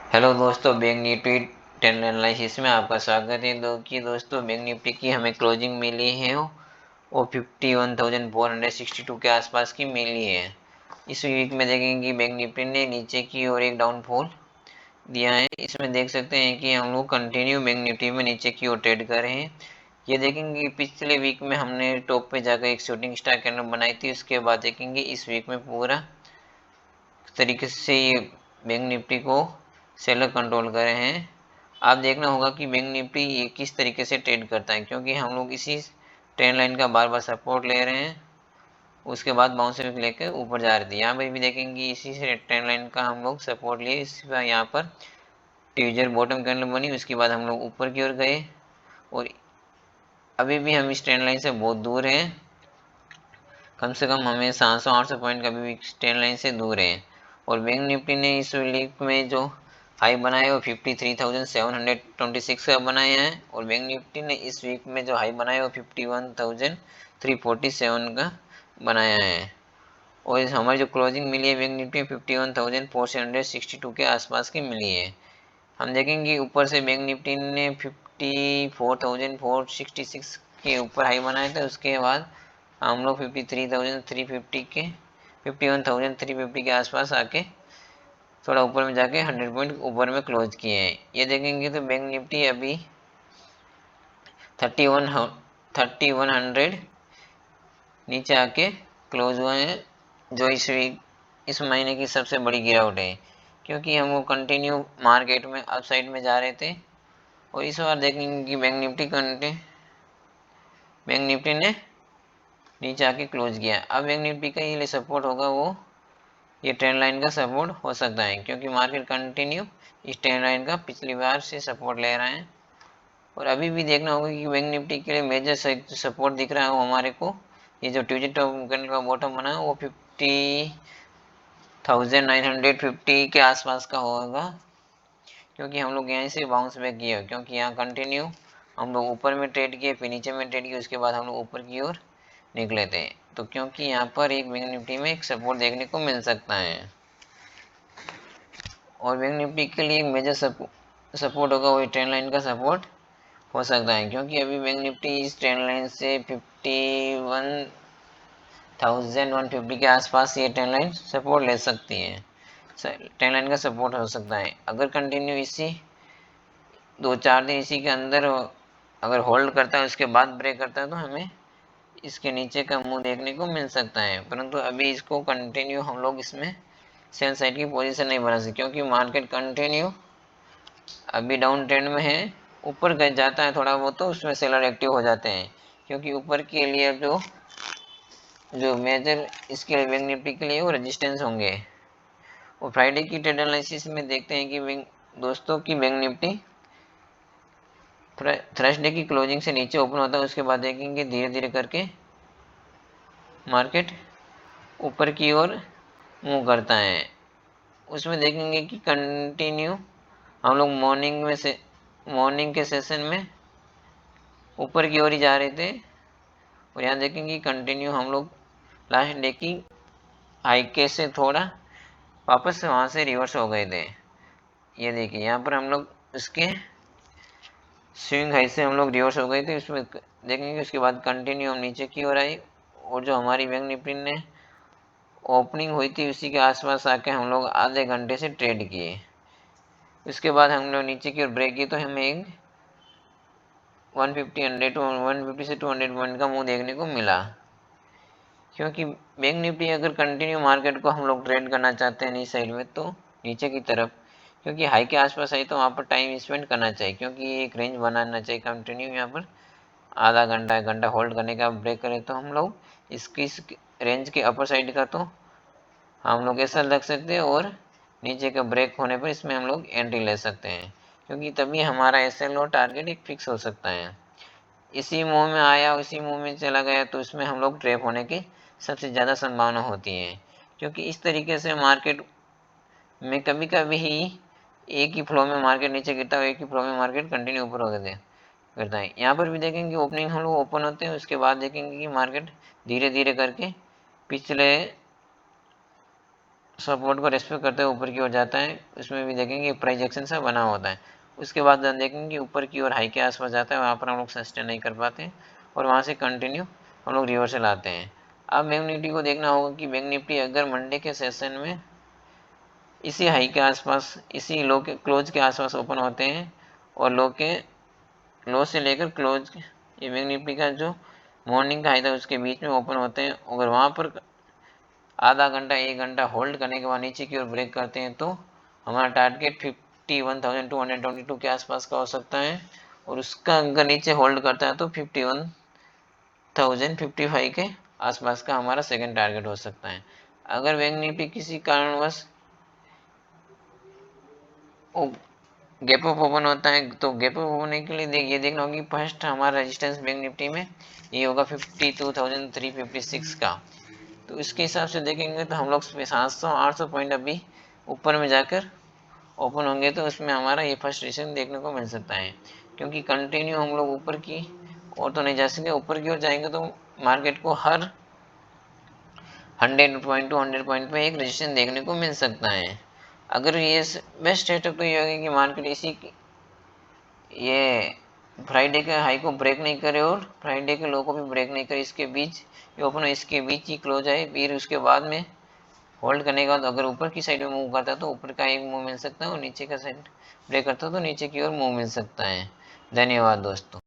Hello दोस्तों, bank Nifty trend analysis में आपका स्वागत है। दोस्तों बैंक निफ्टी की हमें क्लोजिंग मिली है वो 51,462 के आसपास की मिली है। इस वीक में देखेंगे कि बैंक निफ्टी ने नीचे की ओर एक डाउनफॉल दिया है। इसमें देख सकते हैं कि हम लोग कंटिन्यू बैंक निफ्टी में नीचे की ओर ट्रेड कर रहे हैं। ये देखेंगे पिछले वीक में हमने टॉप पे जाकर एक शूटिंग स्टार कैंडल बनाई थी। उसके बाद देखेंगे इस वीक में पूरा तरीके से ये बैंक निफ्टी को सेलर कंट्रोल कर रहे हैं। आप देखना होगा कि बैंक निफ्टी ये किस तरीके से ट्रेड करता है, क्योंकि हम लोग इसी ट्रेंड लाइन का बार बार सपोर्ट ले रहे हैं, उसके बाद बाउंस बैक लेकर ऊपर जा रहे थे। यहाँ पर भी देखेंगे इसी से ट्रेंड लाइन का हम लोग सपोर्ट लिए। इस बार यहाँ पर ट्यूजर बॉटम कैंडल बनी, उसके बाद हम लोग ऊपर की ओर गए और अभी भी हम इस ट्रेंड लाइन से बहुत दूर हैं। कम से कम हमें 700-800 पॉइंट का भी ट्रेंड लाइन से दूर है। और बैंक निफ्टी ने इस वीक में जो हाई बनाया वो 53,726 का बनाया है, और बैंक निफ्टी ने इस वीक में जो हाई बनाया वो 51,347 का बनाया है। और हमारी जो क्लोजिंग मिली है बैंक निफ्टी 51,462 के आसपास की मिली है। हम देखेंगे ऊपर से बैंक निफ्टी ने 54,466 के ऊपर हाई बनाया था। उसके बाद हम लोग 53,350 के 51,350 के आसपास आके थोड़ा ऊपर में जाके 100 पॉइंट ऊपर में क्लोज किए हैं। ये देखेंगे तो बैंक निफ्टी अभी 3100 नीचे आके क्लोज हुआ है, जो इस महीने की सबसे बड़ी गिरावट है, क्योंकि हम वो कंटिन्यू मार्केट में अपसाइड में जा रहे थे। और इस बार देखेंगे कि बैंक निफ्टी ने नीचे आके क्लोज किया। अब बैंक निफ्टी का ये सपोर्ट होगा वो ये ट्रेंड लाइन का सपोर्ट हो सकता है, क्योंकि मार्केट कंटिन्यू इस ट्रेंड लाइन का पिछली बार से सपोर्ट ले रहा है। और अभी भी देखना होगा कि बैंक निफ्टी के लिए मेजर सपोर्ट दिख रहा है वो हमारे को ये जो ट्यूजडे टॉप कैंडल का बॉटम बना है वो 50,950 के आसपास का होगा, क्योंकि हम लोग यहाँ से बाउंस बैक किए, क्योंकि यहाँ कंटिन्यू हम लोग ऊपर में ट्रेड किए, फिर नीचे में ट्रेड किए, उसके बाद हम लोग ऊपर की ओर निकले थे। तो क्योंकि यहाँ पर एक बैंक निफ्टी में एक सपोर्ट देखने को मिल सकता है, और बैंक निफ्टी के लिए एक मेजर सपोर्ट होगा वही ट्रेंड लाइन का सपोर्ट हो सकता है, क्योंकि अभी बैंक निफ्टी इस ट्रेंड लाइन से 51,150 के आसपास ये ट्रेंड लाइन सपोर्ट ले सकती है। ट्रेंड लाइन का सपोर्ट हो सकता है। अगर कंटिन्यू इसी 2-4 दिन इसी के अंदर अगर होल्ड करता है, उसके बाद ब्रेक करता है, तो हमें इसके नीचे का मुंह देखने को मिल सकता है। परंतु अभी इसको कंटिन्यू हम लोग इसमें सेल साइड की पोजीशन नहीं बना सकते, क्योंकि मार्केट कंटिन्यू अभी डाउन ट्रेंड में है। ऊपर गए जाता है थोड़ा बहुत तो उसमें सेलर एक्टिव हो जाते हैं, क्योंकि ऊपर के लिए जो जो मेजर इसके लिए बैंक निफ्टी के लिए वो रेजिस्टेंस होंगे। और फ्राइडे की ट्रेड एनालिसिस में देखते हैं कि दोस्तों की बैंक निफ्टी थर्सडे की क्लोजिंग से नीचे ओपन होता है, उसके बाद देखेंगे धीरे धीरे करके मार्केट ऊपर की ओर मूव करता है। उसमें देखेंगे कि कंटिन्यू हम लोग मॉर्निंग के सेशन में ऊपर की ओर ही जा रहे थे, और यहाँ देखेंगे कंटिन्यू हम लोग लास्ट डे की हाई के से थोड़ा वापस से वहाँ से रिवर्स हो गए थे। ये देखिए यहाँ पर हम लोग उसके स्विंग हाई से हम लोग रिवर्स हो गए थे। उसमें देखेंगे उसके बाद कंटिन्यू हम नीचे की ओर आई, और जो हमारी बैंक निफ्टी ने ओपनिंग हुई थी उसी के आसपास आके हम लोग आधे घंटे से ट्रेड किए। उसके बाद हम लोग नीचे की ओर ब्रेक किए, तो हमें एक 150 से 200 पॉइंट का मुंह देखने को मिला। क्योंकि बैंक निफ्टी अगर कंटिन्यू मार्केट को हम लोग ट्रेड करना चाहते हैं इस साइड में, तो नीचे की तरफ, क्योंकि हाई के आसपास आई तो वहाँ पर टाइम स्पेंड करना चाहिए, क्योंकि एक रेंज बनाना चाहिए कंटिन्यू। यहाँ पर आधा घंटा 1 घंटा होल्ड करने का ब्रेक करें तो हम लोग इसकी रेंज के अपर साइड का तो हम लोग ऐसा लग सकते हैं, और नीचे का ब्रेक होने पर इसमें हम लोग एंट्री ले सकते हैं, क्योंकि तभी हमारा एसएल और टारगेट एक फिक्स हो सकता है। इसी मुंह में आया उसी मुंह में चला गया तो इसमें हम लोग ट्रैप होने की सबसे ज़्यादा संभावना होती है, क्योंकि इस तरीके से मार्केट में कभी कभी ही एक ही फ्लो में मार्केट नीचे गिरता है, एक ही फ्लो में मार्केट कंटिन्यू ऊपर होते करता है। यहाँ पर भी देखेंगे ओपनिंग हम लोग ओपन होते हैं, उसके बाद देखेंगे कि मार्केट धीरे धीरे करके पिछले सपोर्ट को रेस्पेक्ट करते हुए ऊपर की ओर जाता है। उसमें भी देखेंगे प्राइस एक्शन सा बना होता है। उसके बाद हम देखेंगे ऊपर की ओर हाई के आसपास जाता है, वहाँ पर हम लोग सस्टेन नहीं कर पाते और वहाँ से कंटिन्यू हम लोग रिवर्सल आते हैं। अब बैंक निफ्टी को देखना होगा कि बैंक निफ्टी अगर मंडे के सेशन में इसी हाई के आसपास, इसी लो के क्लोज के आसपास ओपन होते हैं और लो से लेकर क्लोज, ये बैंक निफ्टी का जो मॉर्निंग का हाई था उसके बीच में ओपन होते हैं, अगर वहाँ पर आधा घंटा 1 घंटा होल्ड करने के बाद नीचे की ओर ब्रेक करते हैं तो हमारा टारगेट 51,222 के आसपास का हो सकता है, और उसका अगर नीचे होल्ड करता है तो 51,055 के आसपास का हमारा सेकंड टारगेट हो सकता है। अगर बैंक निफ्टी किसी कारणवश गैप अप ओपन होता है तो गैप अप होने के लिए ये देखना होगा कि फर्स्ट हमारा रेजिस्टेंस बैंक निफ्टी में ये होगा 52,356 का। तो इसके हिसाब से देखेंगे तो हम लोग 700-800 पॉइंट अभी ऊपर में जाकर ओपन होंगे तो उसमें हमारा ये फर्स्ट रेजिस्टेंस देखने को मिल सकता है, क्योंकि कंटिन्यू हम लोग ऊपर की और तो नहीं जा सकते। ऊपर की ओर जाएंगे तो मार्केट को हर 100 पॉइंट टू 100 पॉइंट पे एक रेजिस्टेंस देखने को मिल सकता है। अगर ये बेस्ट सेटअप तो ये होगा कि मार्केट इसी ये फ्राइडे के हाई को ब्रेक नहीं करे और फ्राइडे के लो को भी ब्रेक नहीं करे, इसके बीच ये ओपन इसके बीच ही क्लोज आए, फिर उसके बाद में होल्ड करने के बाद अगर ऊपर की साइड में मूव करता है तो ऊपर का एक मूव मिल सकता है और नीचे का साइड ब्रेक करता है तो नीचे की ओर मूव मिल सकता है। धन्यवाद दोस्तों।